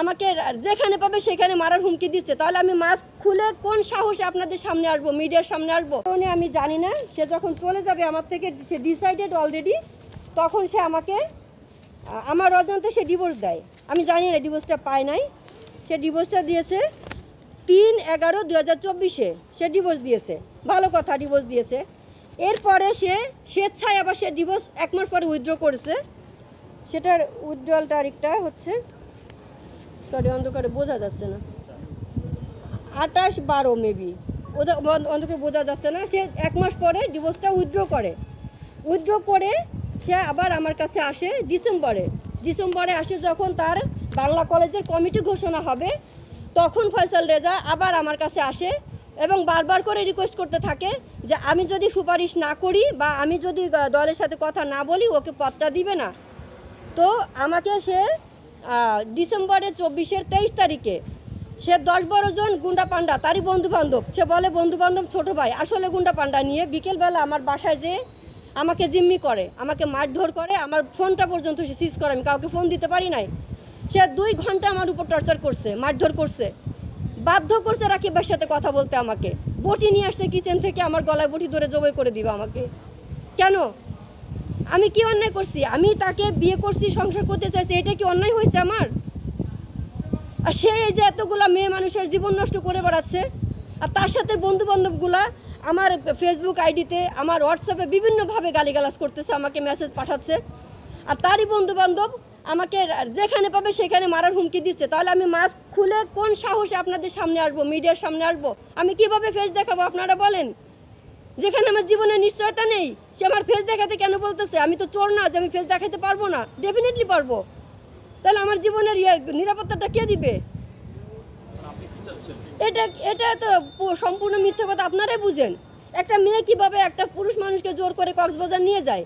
আমাকে যেখানে পাবে সেখানে মারার হুমকি দিচ্ছে। তাহলে আমি মাস্ক খুলে কোন সাহসে আপনাদের সামনে আসবো, মিডিয়ার সামনে আসবো? আমি জানি না। সে যখন চলে যাবে আমার থেকে, সে ডিসাইডেড অলরেডি, তখন সে আমাকে আমার অজান্তে সে ডিভোর্স দেয়। আমি জানি না ডিভোর্সটা পায় নাই। সে ডিভোর্সটা দিয়েছে 3/11/2024 সে ডিভোর্স দিয়েছে। ভালো কথা, ডিভোর্স দিয়েছে। এরপরে সে স্বেচ্ছায় আবার সে ডিভোর্স 1 মাস পরে উইথড্র করেছে। সেটার উইথড্রয়াল তারিখটা হচ্ছে, সরি অন্ধকারে বোঝা যাচ্ছে না, 28/12 মেবি, ওদের অন্ধকারে বোঝা যাচ্ছে না। সে 1 মাস পরে ডিভোর্সটা উইথড্র করে সে আবার আমার কাছে আসে ডিসেম্বরে আসে। যখন তার বাংলা কলেজের কমিটি ঘোষণা হবে, তখন ফয়সাল রেজা আবার আমার কাছে আসে এবং বারবার করে রিকোয়েস্ট করতে থাকে যে আমি যদি সুপারিশ না করি বা আমি যদি দলের সাথে কথা না বলি, ওকে পদটা দিবে না। তো আমাকে সে ডিসেম্বরের 23 তারিখে সে 10-12 জন গুন্ডা পান্ডা, তারই বন্ধুবান্ধব, সে বলে বন্ধুবান্ধব ছোটো ভাই, আসলে গুন্ডা পান্ডা নিয়ে বিকেলবেলা আমার বাসায় যে আমাকে জিম্মি করে, আমাকে মারধর করে, আমার ফোনটা পর্যন্ত সে সিজ করে। আমি কাউকে ফোন দিতে পারি নাই। সে 2 ঘন্টা আমার উপর টর্চার করছে, মারধর করছে, বাধ্য করছে রাকিবের সাথে কথা বলতে। আমাকে বটি নিয়ে আসছে কিচেন থেকে, আমার গলায় বটি ধরে জবাই করে দিবে আমাকে। কেন? আমি কি অন্যায় করছি? আমি তাকে বিয়ে করছি, সংসার করতে চাইছি, এটা কি অন্যায় হয়েছে আমার? আর সে এই যে এতগুলা মেয়ে মানুষের জীবন নষ্ট করে বেড়াচ্ছে, আর তার সাথে বন্ধুবান্ধবগুলা আমার ফেসবুক আইডিতে, আমার হোয়াটসঅ্যাপে বিভিন্নভাবে গালিগালাজ করতেছে, আমাকে মেসেজ পাঠাচ্ছে। আর তারই বন্ধুবান্ধব আমাকে যেখানে পাবে সেখানে মারার হুমকি দিচ্ছে। তাহলে আমি মাস্ক খুলে কোন সাহসে আপনাদের সামনে আসবো, মিডিয়ার সামনে আসবো? আমি কিভাবে ফেস দেখাবো আপনারা বলেন? যেখানে আমার জীবনের নিশ্চয়তা নেই, সে আমার ফেস দেখাতে কেন বলতেছে? আমি তো চোর না যে আমি ফেস দেখাতে পারবো না, ডেফিনেটলি পারবো। তাহলে আমার জীবনের নিরাপত্তাটা কে দিবে? এটা তো সম্পূর্ণ মিথ্যা কথা, আপনারাই বুঝেন। একটা মেয়ে কিভাবে একটা পুরুষ মানুষকে জোর করে কক্সবাজার নিয়ে যায়?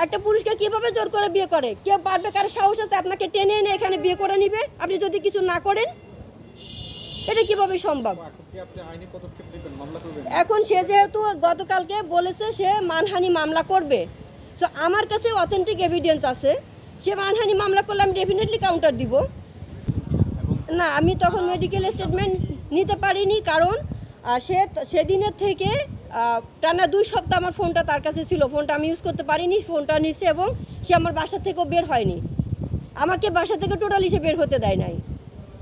একটা পুরুষকে কিভাবে জোর করে বিয়ে করে? কেউ পারবে? কারো সাহস আছে আপনাকে টেনে এনে এখানে বিয়ে করে নিবে আপনি যদি কিছু না করেন? এটা কিভাবে সম্ভব? এখন সে যেহেতু গতকালকে বলেছে সে মানহানি মামলা করবে, সো আমার কাছে অথেন্টিক এভিডেন্স আছে। সে মানহানি মামলা করলে আমি ডেফিনেটলি কাউন্টার দিব না। আমি তখন মেডিকেল স্টেটমেন্ট নিতে পারিনি, কারণ সেদিনের থেকে টানা 2 সপ্তাহ আমার ফোনটা তার কাছে ছিল। ফোনটা আমি ইউজ করতে পারিনি, ফোনটা নিছে এবং সে আমার বাসা থেকেও বের হয়নি। আমাকে বাসা থেকে টোটালি সে বের হতে দেয় নাই।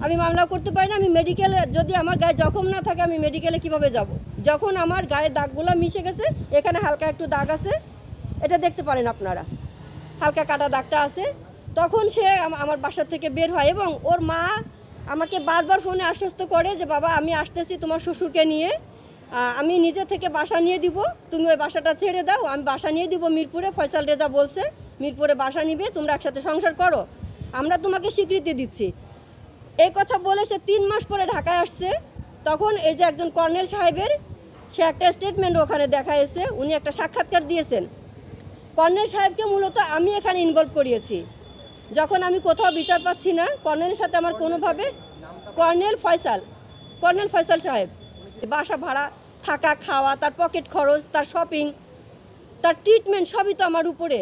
আমি মামলা করতে পারি না। আমি মেডিকেলে, যদি আমার গায়ে জখম না থাকে আমি মেডিকেলে কিভাবে যাব? যখন আমার গায়ে দাগগুলো মিশে গেছে, এখানে হালকা একটু দাগ আছে, এটা দেখতে পারেন আপনারা, হালকা কাটা দাগটা আছে, তখন সে আমার বাসা থেকে বের হয় এবং ওর মা আমাকে বারবার ফোনে আশ্বস্ত করে যে বাবা আমি আসতেছি তোমার শ্বশুরকে নিয়ে, আমি নিজে থেকে বাসা নিয়ে দিব, তুমি ওই বাসাটা ছেড়ে দাও, আমি বাসা নিয়ে দিব মিরপুরে। ফয়সাল রেজা বলছে মিরপুরে বাসা নিবে, তোমরা একসাথে সংসার করো, আমরা তোমাকে স্বীকৃতি দিচ্ছি। এই কথা বলে সে 3 মাস পরে ঢাকায় আসছে। তখন এই যে একজন কর্নেল সাহেবের সে একটা স্টেটমেন্ট ওখানে দেখাইছে, উনি একটা সাক্ষাৎকার দিয়েছেন। কর্নেল সাহেবকে মূলত আমি এখানে ইনভলভ করিয়েছি। যখন আমি কোথাও বিচার পাচ্ছি না, কর্নেলের সাথে আমার কোনোভাবে, কর্নেল ফয়সাল সাহেব, বাসা ভাড়া, থাকা খাওয়া, তার পকেট খরচ, তার শপিং, তার ট্রিটমেন্ট সবই তো আমার উপরে।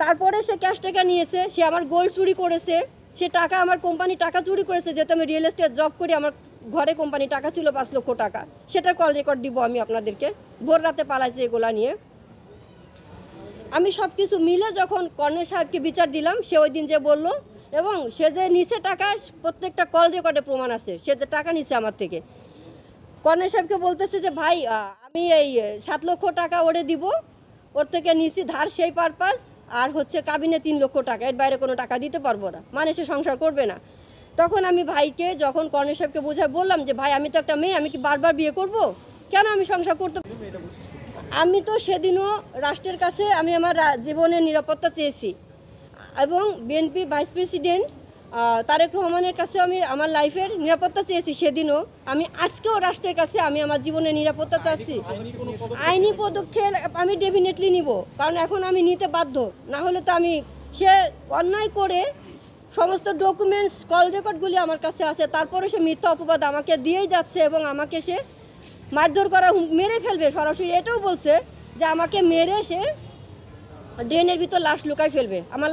তারপরে সে ক্যাশ টাকা নিয়েছে, সে আমার গোল্ড চুরি করেছে, সে টাকা, আমার কোম্পানি টাকা চুরি করেছে। যেহেতু আমি রিয়েল এস্টেট জব করি, আমার ঘরে কোম্পানি টাকা ছিল 5 লক্ষ টাকা, সেটার কল রেকর্ড দিব আমি আপনাদেরকে। ভোর রাতে পালাইছে এগুলা নিয়ে। আমি সব কিছু মিলে যখন কর্নেল সাহেবকে বিচার দিলাম, সে ওই দিন যে বলল, এবং সে যে নিচে টাকা, প্রত্যেকটা কল রেকর্ডে প্রমাণ আছে সে যে টাকা নিছে আমার থেকে। কর্নেল সাহেবকে বলতেছে যে ভাই আমি এই 7 লক্ষ টাকা ওরে দিব, ওর থেকে নিছি ধার সেই পারপাস, আর হচ্ছে কাবিনে 3 লক্ষ টাকা, এর বাইরে কোনো টাকা দিতে পারবো না, মানে সে সংসার করবে না। তখন আমি ভাইকে, যখন কর্নেল সাহেবকে বোঝায় বললাম যে ভাই আমি তো একটা মেয়ে, আমি কি বারবার বিয়ে করব? কেন আমি সংসার করতে? আমি তো সেদিনও রাষ্ট্রের কাছে আমি আমার জীবনের নিরাপত্তা চেয়েছি, এবং বিএনপির ভাইস প্রেসিডেন্ট তারেক রহমানের কাছে আমি আমার লাইফের নিরাপত্তা চেয়েছি সেদিনও। আমি আজকেও রাষ্ট্রের কাছে আমি আমার জীবনের নিরাপত্তা চাচ্ছি। আইনি পদক্ষেপ আমি ডেফিনেটলি নিব, কারণ এখন আমি নিতে বাধ্য, না হলে তো আমি, সে অন্যায় করে সমস্ত ডকুমেন্টস, কল রেকর্ডগুলি আমার কাছে আছে, তারপরে সে মিথ্যা অপবাদ আমাকে দিয়েই যাচ্ছে এবং আমাকে সে মারধর করা, মেরে ফেলবে সরাসরি। এটাও বলছে যে আমাকে মেরে সে ড্রেনের ভিতর লাশ লুকায় ফেলবে। আমার